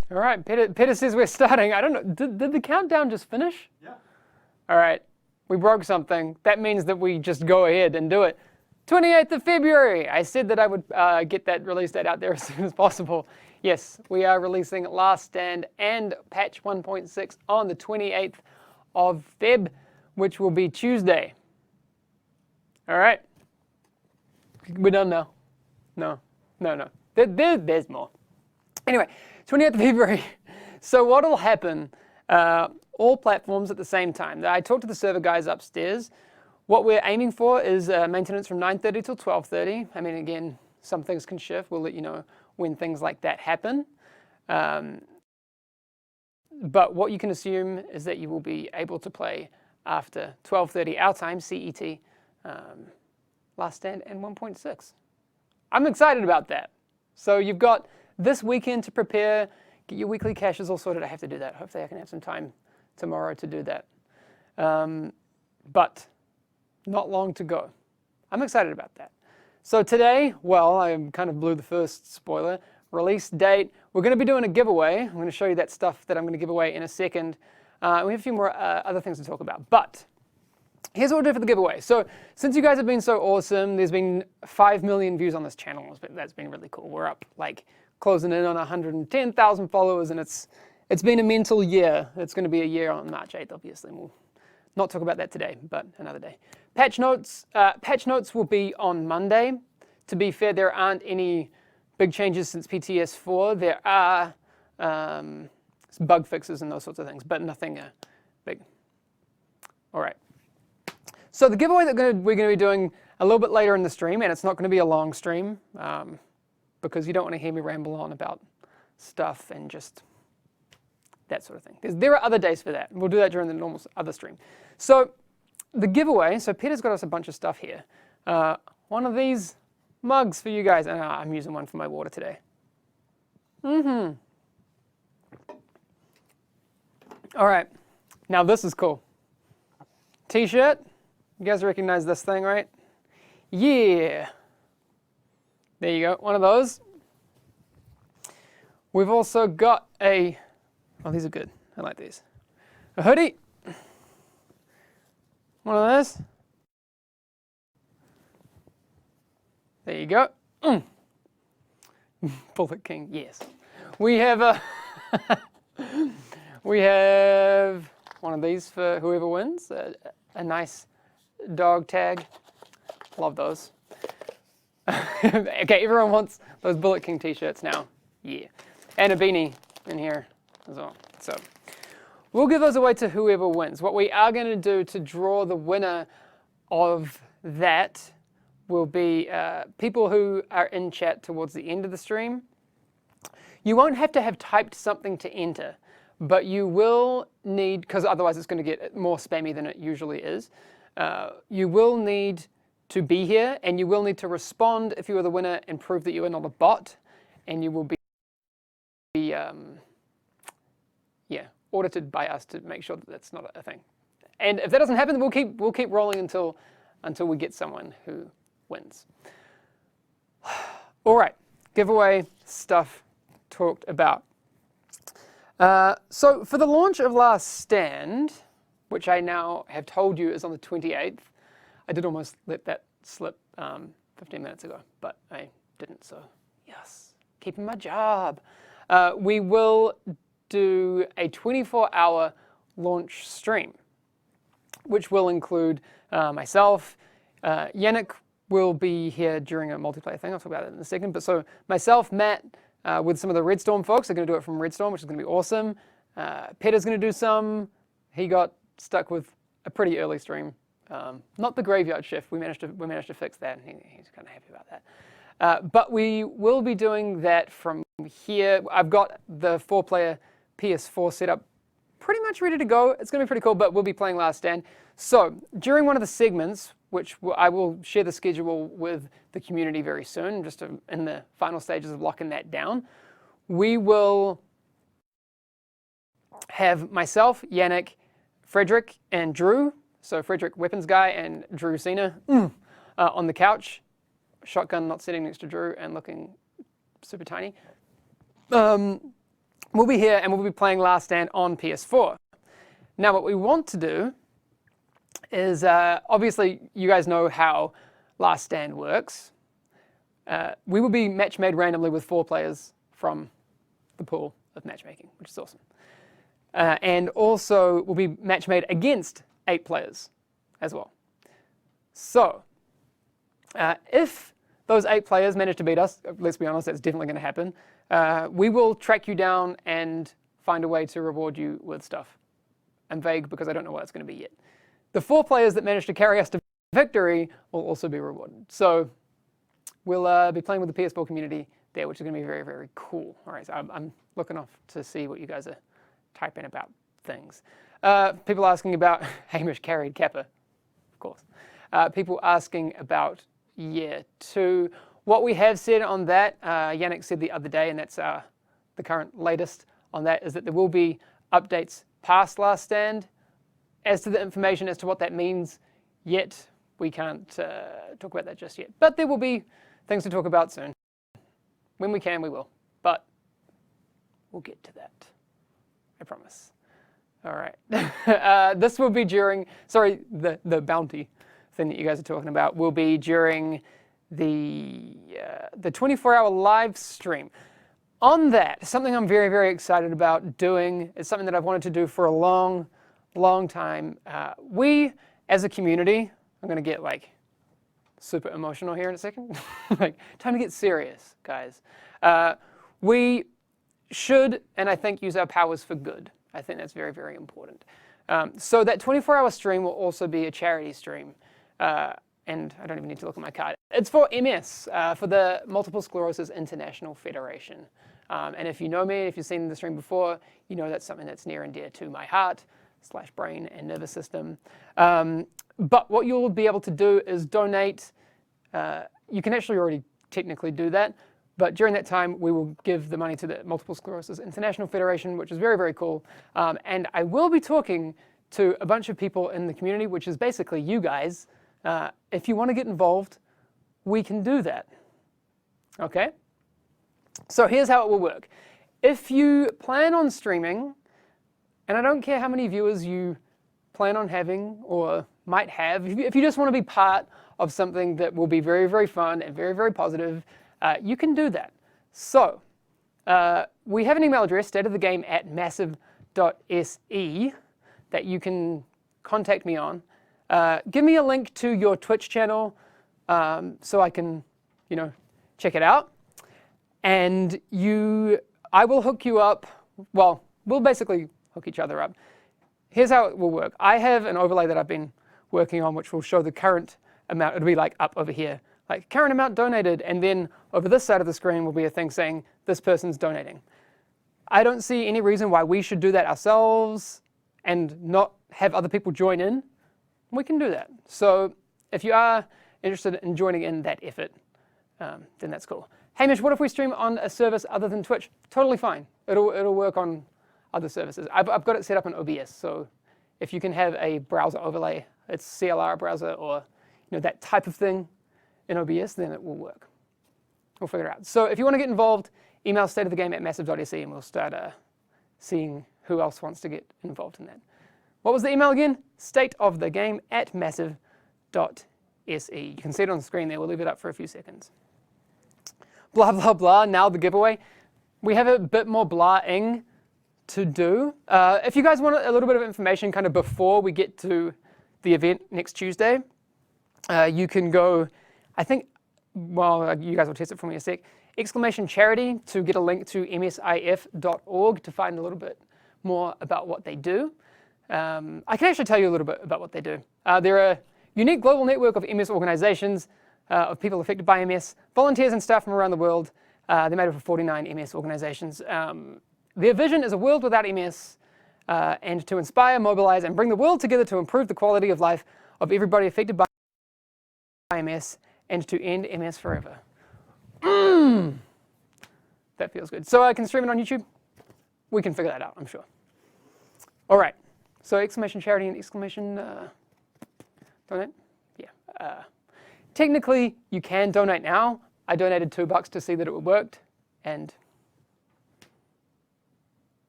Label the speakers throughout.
Speaker 1: All right, Peter says we're starting. I don't know, did the countdown just finish?
Speaker 2: Yeah.
Speaker 1: All right, we broke something. That means that we just go ahead and do it. 28th of February. I said that I would get that release date out there as soon as possible. Yes, we are releasing Last Stand and patch 1.6 on the 28th of Feb, which will be Tuesday. All right. We're done now. No. There's more. Anyway, 28th of February. So what'll happen, all platforms at the same time. I talked to the server guys upstairs. What we're aiming for is maintenance from 9:30 till 12:30. I mean, again, some things can shift. We'll let you know when things like that happen. But what you can assume is that you will be able to play after 12:30 our time, CET, Last Stand and 1.6. I'm excited about that. So you've got this weekend to prepare, get your weekly caches all sorted. I have to do that. Hopefully I can have some time tomorrow to do that. But not long to go. I'm excited about that. So today, well, I kind of blew the first spoiler. Release date. We're going to be doing a giveaway. I'm going to show you that stuff that I'm going to give away in a second. We have a few more other things to talk about. But here's what we'll do for the giveaway. So since you guys have been so awesome, there's been 5 million views on this channel. That's been really cool. We're up like closing in on 110,000 followers, and it's been a mental year. It's going to be a year on March 8th, obviously. We'll not talk about that today, but another day. Patch notes will be on Monday. To be fair, there aren't any big changes since PS4. There are bug fixes and those sorts of things, but nothing big. All right. So the giveaway that we're going to be doing a little bit later in the stream, and it's not going to be a long stream because you don't want to hear me ramble on about stuff and just that sort of thing. There are other days for that. We'll do that during the normal other stream. So the giveaway, so Peter's got us a bunch of stuff here. One of these mugs for you guys, and I'm using one for my water today. All right, now this is cool. T-shirt, you guys recognize this thing, right? Yeah. There you go, one of those. We've also got a, oh, these are good. I like these. A hoodie. One of those. There you go. Bullet King, yes. We have we have one of these for whoever wins. A nice dog tag. Love those. Okay, everyone wants those Bullet King t-shirts now. Yeah. And a beanie in here as well. So we'll give those away to whoever wins. What we are going to do to draw the winner of that will be people who are in chat towards the end of the stream. You won't have to have typed something to enter, but you will need, because otherwise it's going to get more spammy than it usually is, you will need to be here, and you will need to respond if you are the winner and prove that you are not a bot, and you will be audited by us to make sure that that's not a thing. And if that doesn't happen, we'll keep rolling until we get someone who wins. All right, giveaway stuff talked about. So for the launch of Last Stand, which I now have told you is on the 28th, I did almost let that slip 15 minutes ago, but I didn't, so yes, keeping my job. We will do a 24-hour launch stream, which will include myself. Yannick will be here during a multiplayer thing. I'll talk about it in a second. But so myself, Matt, with some of the Redstorm folks are going to do it from Redstorm, which is going to be awesome. Peter's going to do some. He got stuck with a pretty early stream. Not the graveyard shift. We managed to fix that, and he's kind of happy about that. But we will be doing that from here. I've got the 4-player PS4 set up pretty much ready to go. It's going to be pretty cool, but we'll be playing Last Stand. So during one of the segments, which I will share the schedule with the community very soon, just in the final stages of locking that down, we will have myself, Yannick, Frederick, and Drew. So Frederick, weapons guy, and Drew Cena on the couch. Shotgun not sitting next to Drew and looking super tiny. we'll be here and we'll be playing Last Stand on PS4. Now, what we want to do is, obviously, you guys know how Last Stand works. We will be match made randomly with 4 players from the pool of matchmaking, which is awesome. And also, we'll be match made against 8 players as well. So, if those 8 players manage to beat us, let's be honest, that's definitely going to happen, we will track you down and find a way to reward you with stuff. I'm vague because I don't know what it's going to be yet. The 4 players that manage to carry us to victory will also be rewarded. So we'll be playing with the PS4 community there, which is going to be very, very cool. All right, so I'm looking off to see what you guys are typing about things. People asking about Hamish carried Kappa, of course. People asking about Year 2. What we have said on that, Yannick said the other day, and that's the current latest on that, is that there will be updates past Last Stand. As to the information as to what that means yet, we can't talk about that just yet. But there will be things to talk about soon. When we can, we will. But we'll get to that. I promise. All right. This will be during, sorry, the bounty thing that you guys are talking about will be during the 24-hour live stream. On that, something I'm very, very excited about doing is something that I've wanted to do for a long, long time. We, as a community, I'm going to get like super emotional here in a second. Like, time to get serious, guys. We should, and I think, use our powers for good. I think that's very, very important. So that 24-hour stream will also be a charity stream. And I don't even need to look at my card. It's for MS, for the Multiple Sclerosis International Federation. And if you know me, if you've seen the stream before, you know that's something that's near and dear to my heart / brain and nervous system. But what you'll be able to do is donate. You can actually already technically do that. But during that time, we will give the money to the Multiple Sclerosis International Federation, which is very, very cool. And I will be talking to a bunch of people in the community, which is basically you guys. If you want to get involved, we can do that. Okay? So here's how it will work. If you plan on streaming, and I don't care how many viewers you plan on having or might have, if you just want to be part of something that will be very, very fun and very, very positive, you can do that. So we have an email address, stateofthegame@massive.se, that you can contact me on. Give me a link to your Twitch channel so I can, check it out. And I will hook you up. Well, we'll basically hook each other up. Here's how it will work. I have an overlay that I've been working on, which will show the current amount. It'll be like up over here, like current amount donated. And then over this side of the screen will be a thing saying this person's donating. I don't see any reason why we should do that ourselves and not have other people join in. We can do that. So if you are interested in joining in that effort, then that's cool. Hamish, what if we stream on a service other than Twitch? Totally fine. It'll work on other services. I've got it set up in OBS, so if you can have a browser overlay, it's CLR browser or that type of thing in OBS, then it will work. We'll figure it out. So if you want to get involved, email stateofthegame@massive.se and we'll start seeing who else wants to get involved in that. What was the email again? stateofthegame@massive.se. You can see it on the screen there. We'll leave it up for a few seconds. Blah, blah, blah. Now the giveaway. We have a bit more blah-ing to do. If you guys want a little bit of information kind of before we get to the event next Tuesday, you can go, I think, well, you guys will test it for me in a sec, !charity to get a link to msif.org to find a little bit more about what they do. I can actually tell you a little bit about what they do. They're a unique global network of MS organizations of people affected by MS, volunteers and staff from around the world. They're made up of 49 MS organizations. Their vision is a world without MS and to inspire, mobilize, and bring the world together to improve the quality of life of everybody affected by MS and to end MS forever. That feels good. So I can stream it on YouTube? We can figure that out, I'm sure. All right. So !charity and donate? Yeah. Technically, you can donate now. I donated $2 to see that it worked, and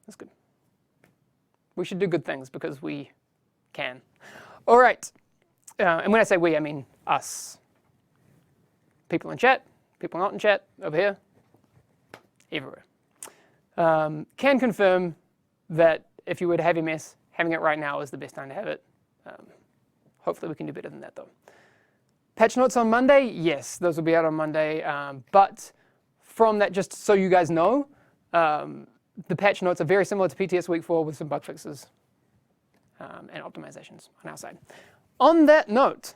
Speaker 1: That's good. We should do good things because we can. All right. And when I say we, I mean us. People in chat, people not in chat, over here, everywhere. Can confirm that if you were to have MS, having it right now is the best time to have it. Hopefully we can do better than that though. Patch notes on Monday? Yes, those will be out on Monday. But from that, just so you guys know, the patch notes are very similar to PTS Week 4 with some bug fixes and optimizations on our side. On that note,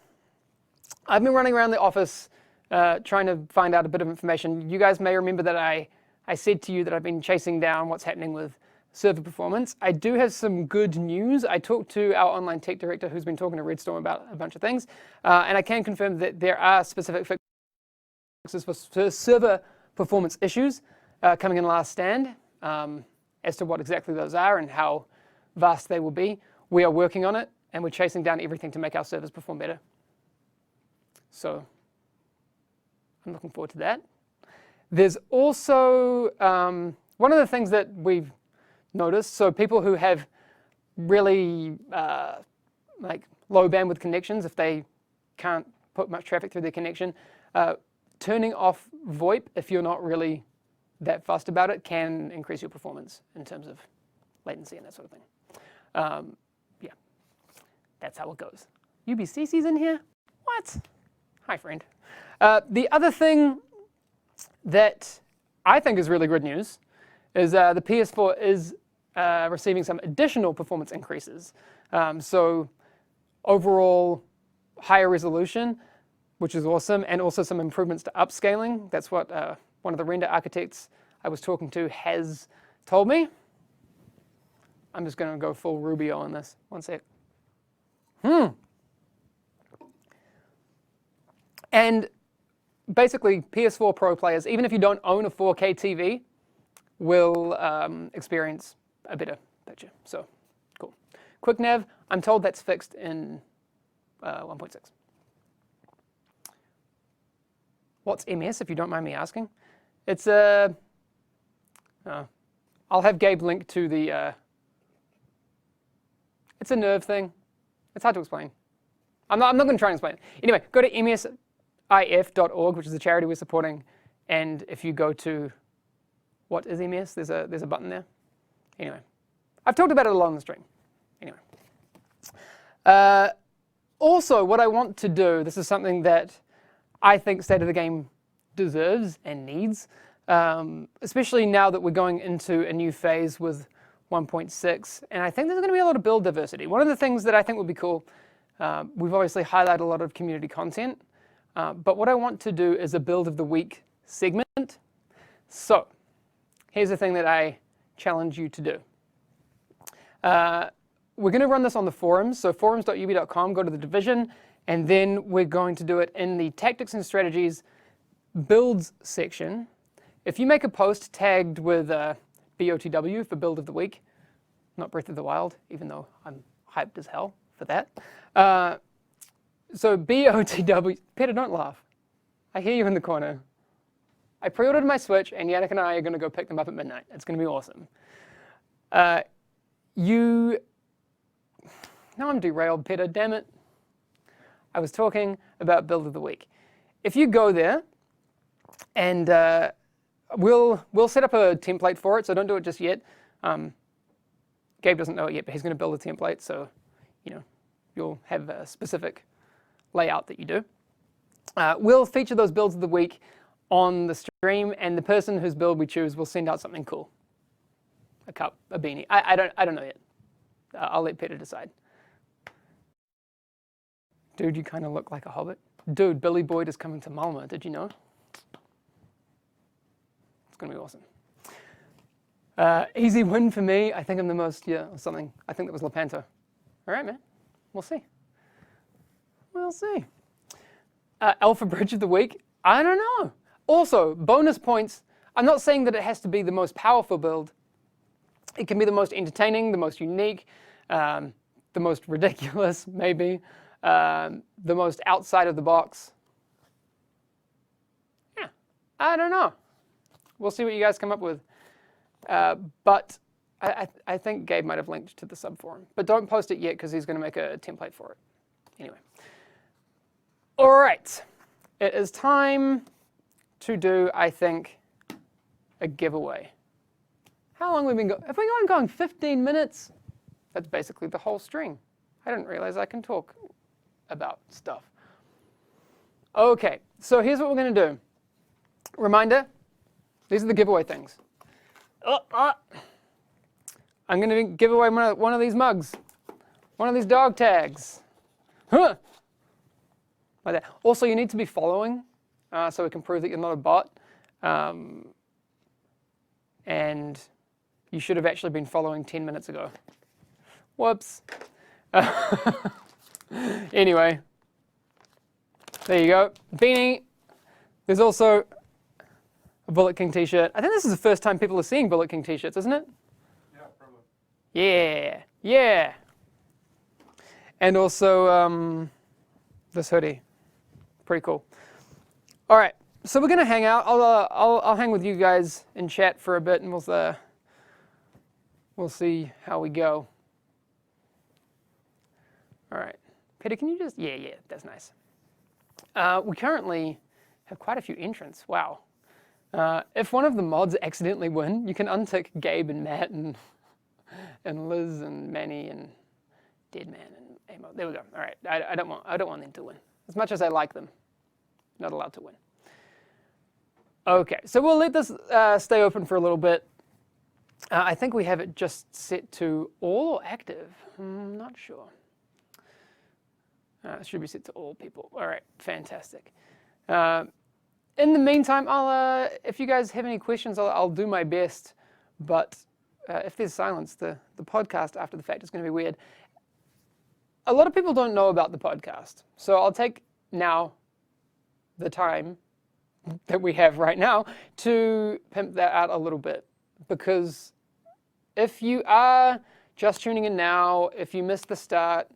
Speaker 1: I've been running around the office trying to find out a bit of information. You guys may remember that I said to you that I've been chasing down what's happening with server performance. I do have some good news. I talked to our online tech director who's been talking to Redstorm about a bunch of things, and I can confirm that there are specific fixes for server performance issues coming in last stand. As to what exactly those are and how vast they will be, we are working on it, and we're chasing down everything to make our servers perform better. So I'm looking forward to that. There's also one of the things that we've noticed, so people who have really like low bandwidth connections, if they can't put much traffic through their connection, turning off VoIP if you're not really that fussed about it can increase your performance in terms of latency and that sort of thing. Yeah, that's how it goes. UBCC's in here? What? Hi, friend. The other thing that I think is really good news is the PS4 is receiving some additional performance increases. So overall higher resolution, which is awesome, and also some improvements to upscaling. That's what one of the render architects I was talking to has told me. I'm just going to go full Rubio on this. One sec. And basically, PS4 Pro players, even if you don't own a 4K TV, will experience a better picture. So, cool. Quick nav, I'm told that's fixed in 1.6. What's MS, if you don't mind me asking? It's a... I'll have Gabe link to the... it's a nerve thing. It's hard to explain. I'm not going to try and explain it. Anyway, go to msif.org, which is the charity we're supporting, and if you go to what is MS, there's a button there. Anyway, I've talked about it a lot on the stream. Anyway. Also, what I want to do, this is something that I think State of the Game deserves and needs, especially now that we're going into a new phase with 1.6, and I think there's going to be a lot of build diversity. One of the things that I think would be cool, we've obviously highlighted a lot of community content, but what I want to do is a build of the week segment. So, here's the thing that I challenge you to do. We're going to run this on the forums, so forums.ub.com, go to the division, and then we're going to do it in the tactics and strategies builds section. If you make a post tagged with BOTW for build of the week, not Breath of the Wild, even though I'm hyped as hell for that. So BOTW, Peter, don't laugh. I hear you in the corner. I pre-ordered my Switch, and Yannick and I are going to go pick them up at midnight. It's going to be awesome. Now I'm derailed, Peter, damn it. I was talking about build of the week. If you go there, and we'll set up a template for it, so don't do it just yet. Gabe doesn't know it yet, but he's going to build a template, so you'll have a specific layout that you do. We'll feature those builds of the week on the stream, and the person whose build we choose will send out something cool. A cup, a beanie. I don't know yet. I'll let Peter decide. Dude, you kind of look like a hobbit. Dude, Billy Boyd is coming to Malmö. Did you know? It's going to be awesome. Easy win for me. I think I'm the most, something. I think that was Lepanto. All right, man. We'll see. We'll see. Alpha Bridge of the Week. I don't know. Also, bonus points. I'm not saying that it has to be the most powerful build. It can be the most entertaining, the most unique, the most ridiculous, maybe, the most outside of the box. Yeah, I don't know. We'll see what you guys come up with. But I think Gabe might have linked to the subforum, but don't post it yet because he's going to make a template for it. Anyway. All right. It is time to do, I think, a giveaway. How long have we been going? Have we been going 15 minutes? That's basically the whole stream. I didn't realize I can talk about stuff. Okay, so here's what we're going to do. Reminder, these are the giveaway things. I'm going to give away one of these mugs, one of these dog tags. Huh. Like that. Also, you need to be following so we can prove that you're not a bot. And you should have actually been following 10 minutes ago. Whoops. Anyway, there you go. Beanie. There's also a Bullet King t-shirt. I think this is the first time people are seeing Bullet King t-shirts, isn't it?
Speaker 2: Yeah, probably.
Speaker 1: Yeah. And also this hoodie. Pretty cool. All right, so we're gonna hang out. I'll hang with you guys in chat for a bit, and we'll see how we go. All right, Peter, can you just yeah, that's nice. We currently have quite a few entrants. Wow. If one of the mods accidentally win, you can untick Gabe and Matt and Liz and Manny and Deadman and Amo. There we go. All right, I don't want them to win. As much as I like them, not allowed to win. Okay, so we'll let this stay open for a little bit. I think we have it just set to all or active. I'm not sure. It should be set to all people. All right, fantastic. In the meantime, if you guys have any questions, I'll do my best. But if there's silence, the podcast after the fact is going to be weird. A lot of people don't know about the podcast, so I'll take now the time that we have right now to pimp that out a little bit. Because if you are just tuning in now, if you missed the start,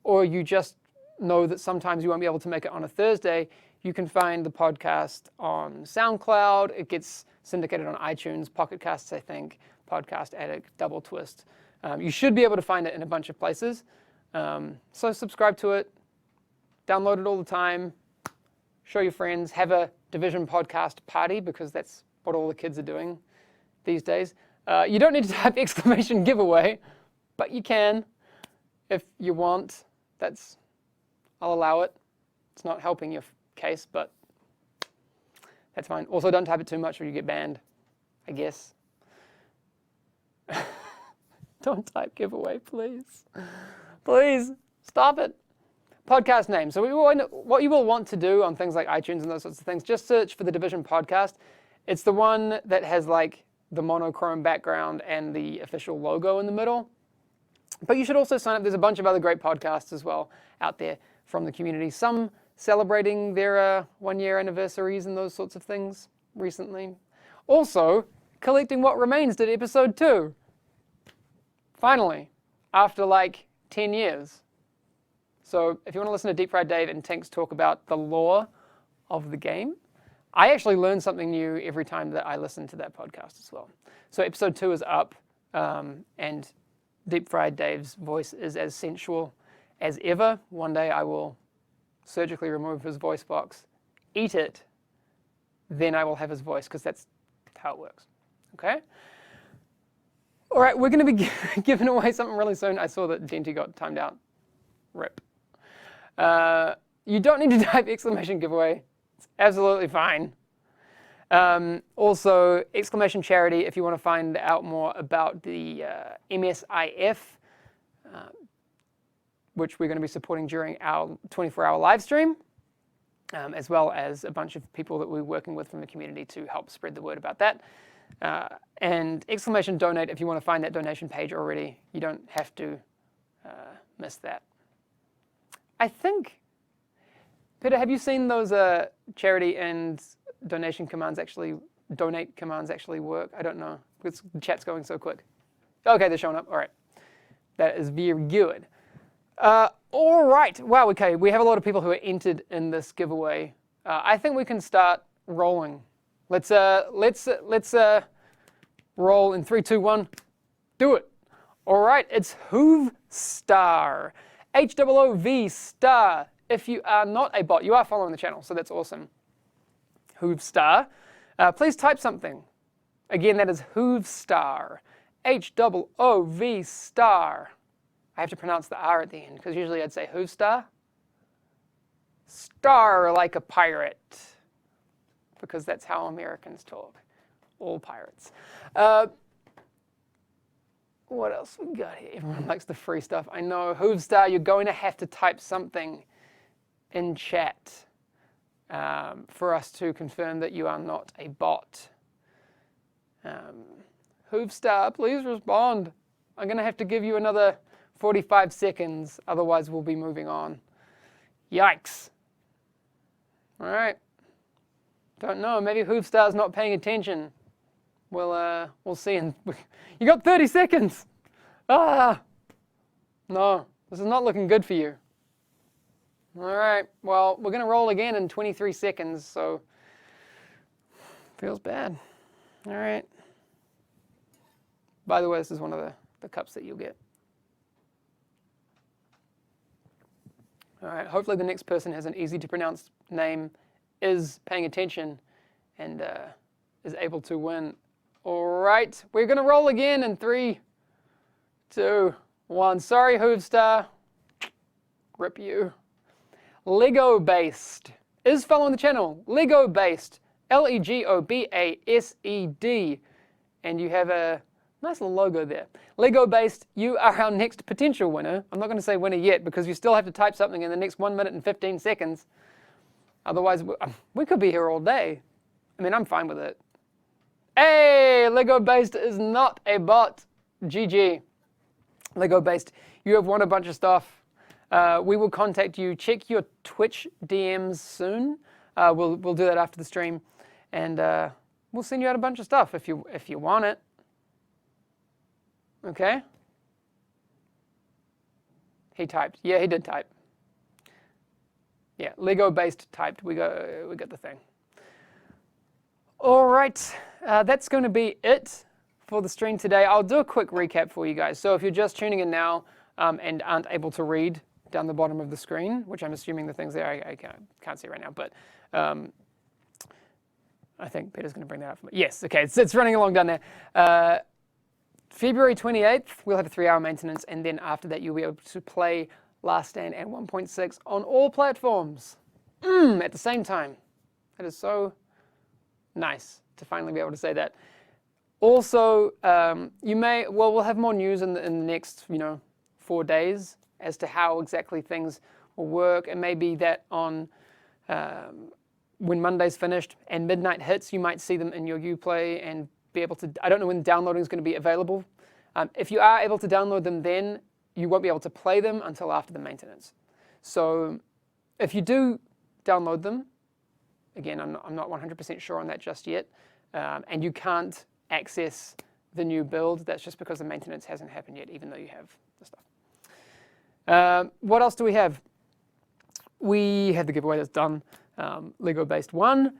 Speaker 1: or you just know that sometimes you won't be able to make it on a Thursday, you can find the podcast on SoundCloud. It gets syndicated on iTunes, Pocket Casts, I think, Podcast Addict, Double Twist. You should be able to find it in a bunch of places. So subscribe to it, download it all the time, show your friends, have a Division podcast party because that's what all the kids are doing these days. You don't need to type exclamation giveaway, but you can if you want. I'll allow it. It's not helping your case, but that's fine. Also, don't type it too much or you get banned, I guess. Don't type giveaway, please. Please, stop it. Podcast name. So what you will want to do on things like iTunes and those sorts of things, just search for the Division podcast. It's the one that has like the monochrome background and the official logo in the middle. But you should also sign up. There's a bunch of other great podcasts as well out there from the community. Some celebrating their 1-year anniversaries and those sorts of things recently. Also, Collecting What Remains did episode 2. Finally, after like 10 years. So if you want to listen to Deep Fried Dave and Tinks talk about the lore of the game, I actually learn something new every time that I listen to that podcast as well. So episode 2 is up, and Deep Fried Dave's voice is as sensual as ever. One day I will surgically remove his voice box, eat it, then I will have his voice, because that's how it works. Okay? All right, we're going to be giving away something really soon. I saw that Denty got timed out. Rip. You don't need to type exclamation giveaway. It's absolutely fine. Also, exclamation charity if you want to find out more about the MSIF, which we're going to be supporting during our 24-hour live stream, as well as a bunch of people that we're working with from the community to help spread the word about that. And exclamation donate if you want to find that donation page already. You don't have to miss that. I think, Peter, have you seen those charity and donate commands actually work? I don't know, because the chat's going so quick. Okay, they're showing up. All right. That is very good. All right. Wow, okay. We have a lot of people who are entered in this giveaway. I think we can start rolling. Let's roll in 3, 2, 1. Do it. All right, it's Hoov Star. HOOV Star. If you are not a bot, you are following the channel, so that's awesome. Hoov Star. Please type something. Again, that is Hoov Star. HOOV Star. I have to pronounce the R at the end, because usually I'd say Hoov Star. Star like a pirate. Because that's how Americans talk. All pirates. What else we got here? Everyone likes the free stuff. I know. Hoovstar, you're going to have to type something in chat for us to confirm that you are not a bot. Hoovstar, please respond. I'm going to have to give you another 45 seconds. Otherwise, we'll be moving on. Yikes. All right. Don't know. Maybe Hoovstar's not paying attention. We'll see. You got 30 seconds. Ah, no, this is not looking good for you. All right. Well, we're gonna roll again in 23 seconds. So feels bad. All right. By the way, this is one of the cups that you'll get. All right. Hopefully, the next person has an easy to pronounce name, is paying attention, and is able to win. All right, we're going to roll again in 3, 2, 1. Sorry, Hoovstar. Rip you. Lego based is following the channel. Lego based. LEGOBASED. And you have a nice little logo there. Lego based, you are our next potential winner. I'm not going to say winner yet because you still have to type something in the next 1 minute and 15 seconds. Otherwise, we could be here all day. I mean, I'm fine with it. Hey, Lego Based is not a bot. GG. Lego Based, you have won a bunch of stuff. We will contact you. Check your Twitch DMs soon. We'll do that after the stream, and we'll send you out a bunch of stuff if you want it. Okay. He typed. Yeah, he did type. Yeah, Lego Based typed. We got the thing. All right, that's going to be it for the stream today. I'll do a quick recap for you guys. So if you're just tuning in now and aren't able to read down the bottom of the screen, which I'm assuming the things there I can't see right now, but I think Peter's going to bring that up for me. Yes, okay, it's running along down there. February 28th, we'll have a 3-hour maintenance, and then after that you'll be able to play Last Stand and 1.6 on all platforms at the same time. That is so nice to finally be able to say that. Also, we'll have more news in the next 4 days as to how exactly things will work. It may be that on when Monday's finished and midnight hits, you might see them in your Uplay and be able to. I don't know when downloading is going to be available. If you are able to download them, then you won't be able to play them until after the maintenance. So, if you do download them, again, I'm not 100% sure on that just yet, and you can't access the new build, that's just because the maintenance hasn't happened yet, even though you have the stuff. What else do we have? We have the giveaway that's done, Lego Based 1.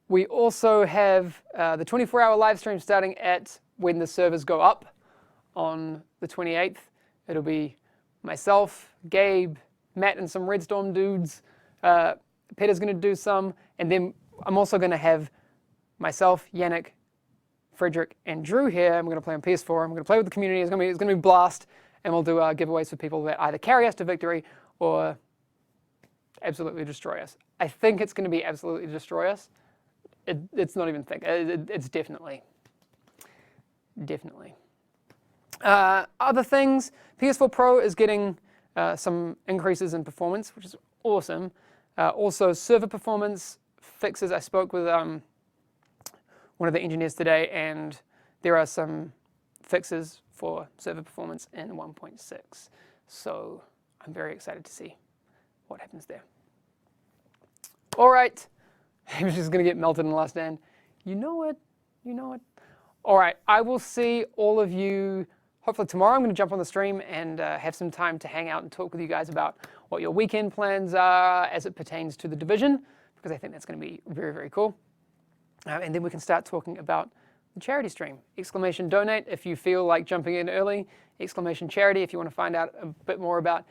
Speaker 1: We also have the 24-hour live stream starting at when the servers go up on the 28th. It'll be myself, Gabe, Matt, and some Redstorm dudes. Peter's going to do some, and then I'm also going to have myself, Yannick, Frederick, and Drew here. I'm going to play on PS4. I'm going to play with the community. It's going to be a blast, and we'll do giveaways for people that either carry us to victory or absolutely destroy us. I think it's going to be absolutely destroy us. It's not even think. It's definitely. Other things, PS4 Pro is getting some increases in performance, which is awesome. Also, server performance fixes. I spoke with one of the engineers today, and there are some fixes for server performance in 1.6. So I'm very excited to see what happens there. All right. Hamish is going to get melted in the last stand. You know it. All right. I will see all of you hopefully tomorrow. I'm going to jump on the stream and have some time to hang out and talk with you guys about what your weekend plans are as it pertains to the division, because I think that's going to be very, very cool. And then we can start talking about the charity stream. Exclamation donate if you feel like jumping in early. Exclamation charity if you want to find out a bit more about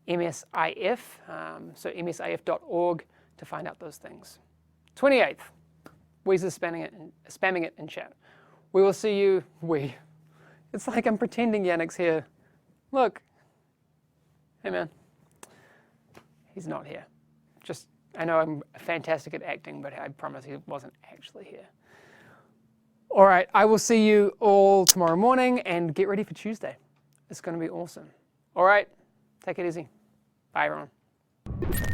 Speaker 1: MSIF. So msif.org to find out those things. 28th, Weezer's spamming it in chat. We will see you, It's like I'm pretending Yannick's here. Look. Hey man. He's not here. I know I'm fantastic at acting, but I promise he wasn't actually here. All right, I will see you all tomorrow morning, and get ready for Tuesday. It's going to be awesome. All right, take it easy. Bye, everyone.